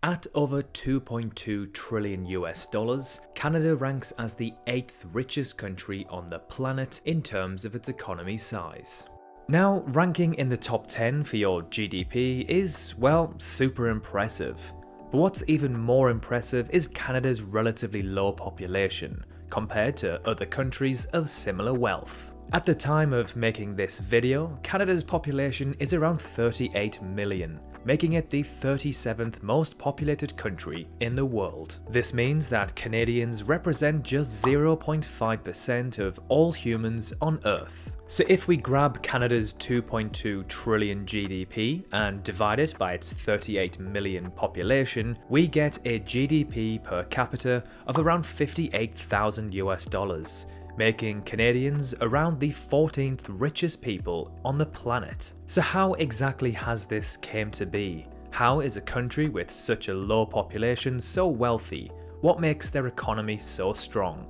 At over 2.2 trillion US dollars, Canada ranks as the 8th richest country on the planet in terms of its economy size. Now, ranking in the top 10 for your GDP is, well, super impressive. But what's even more impressive is Canada's relatively low population compared to other countries of similar wealth. At the time of making this video, Canada's population is around 38 million, making it the 37th most populated country in the world. This means that Canadians represent just 0.5% of all humans on Earth. So if we grab Canada's 2.2 trillion GDP and divide it by its 38 million population, we get a GDP per capita of around 58,000 US dollars. Making Canadians around the 14th richest people on the planet. So how exactly has this came to be? How is a country with such a low population so wealthy? What makes their economy so strong?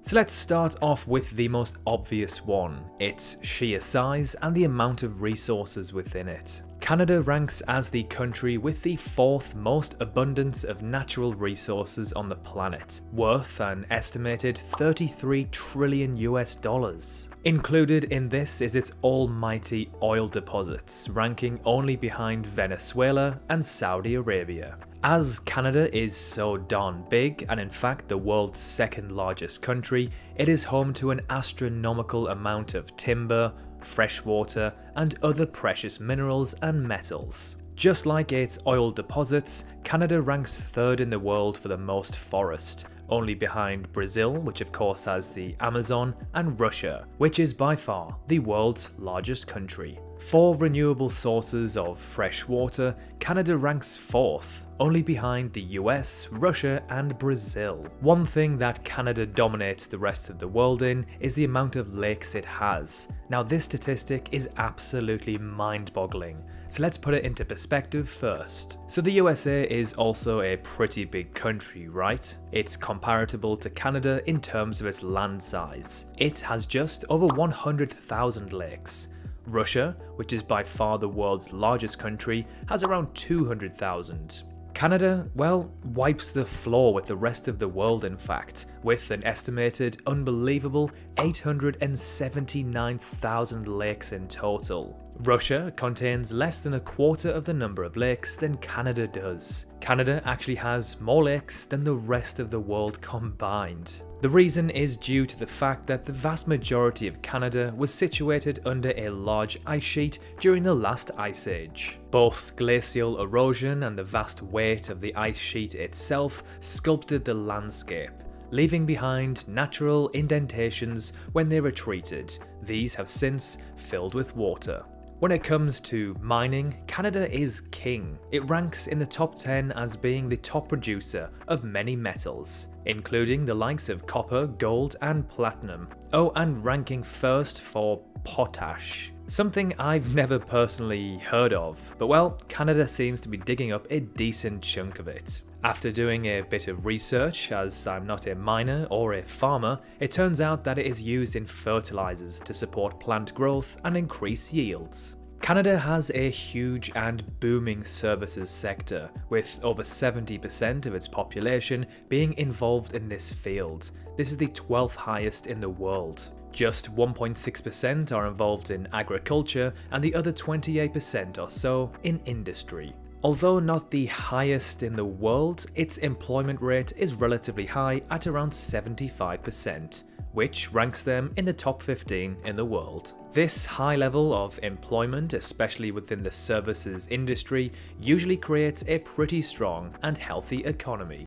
So let's start off with the most obvious one, its sheer size and the amount of resources within it. Canada ranks as the country with the 4th most abundance of natural resources on the planet, worth an estimated 33 trillion US dollars. Included in this is its almighty oil deposits, ranking only behind Venezuela and Saudi Arabia. As Canada is so darn big, and in fact the world's 2nd largest country, it is home to an astronomical amount of timber, freshwater, and other precious minerals and metals. Just like its oil deposits, Canada ranks 3rd in the world for the most forest, only behind Brazil, which of course has the Amazon, and Russia, which is by far the world's largest country. For renewable sources of fresh water, Canada ranks 4th, only behind the US, Russia, and Brazil. One thing that Canada dominates the rest of the world in is the amount of lakes it has. Now this statistic is absolutely mind-boggling, so let's put it into perspective first. So the USA is also a pretty big country, right? It's comparable to Canada in terms of its land size. It has just over 100,000 lakes. Russia, which is by far the world's largest country, has around 200,000. Canada, well, wipes the floor with the rest of the world in fact, with an estimated unbelievable 879,000 lakes in total. Russia contains less than a quarter of the number of lakes than Canada does. Canada actually has more lakes than the rest of the world combined. The reason is due to the fact that the vast majority of Canada was situated under a large ice sheet during the last ice age. Both glacial erosion and the vast weight of the ice sheet itself sculpted the landscape, leaving behind natural indentations when they retreated. These have since filled with water. When it comes to mining, Canada is king. It ranks in the top 10 as being the top producer of many metals, including the likes of copper, gold, and platinum. Oh, and ranking 1st for potash. Something I've never personally heard of, but well, Canada seems to be digging up a decent chunk of it. After doing a bit of research, as I'm not a miner or a farmer, it turns out that it is used in fertilizers to support plant growth and increase yields. Canada has a huge and booming services sector, with over 70% of its population being involved in this field. This is the 12th highest in the world. Just 1.6% are involved in agriculture and the other 28% or so in industry. Although not the highest in the world, its employment rate is relatively high at around 75%, which ranks them in the top 15 in the world. This high level of employment, especially within the services industry, usually creates a pretty strong and healthy economy.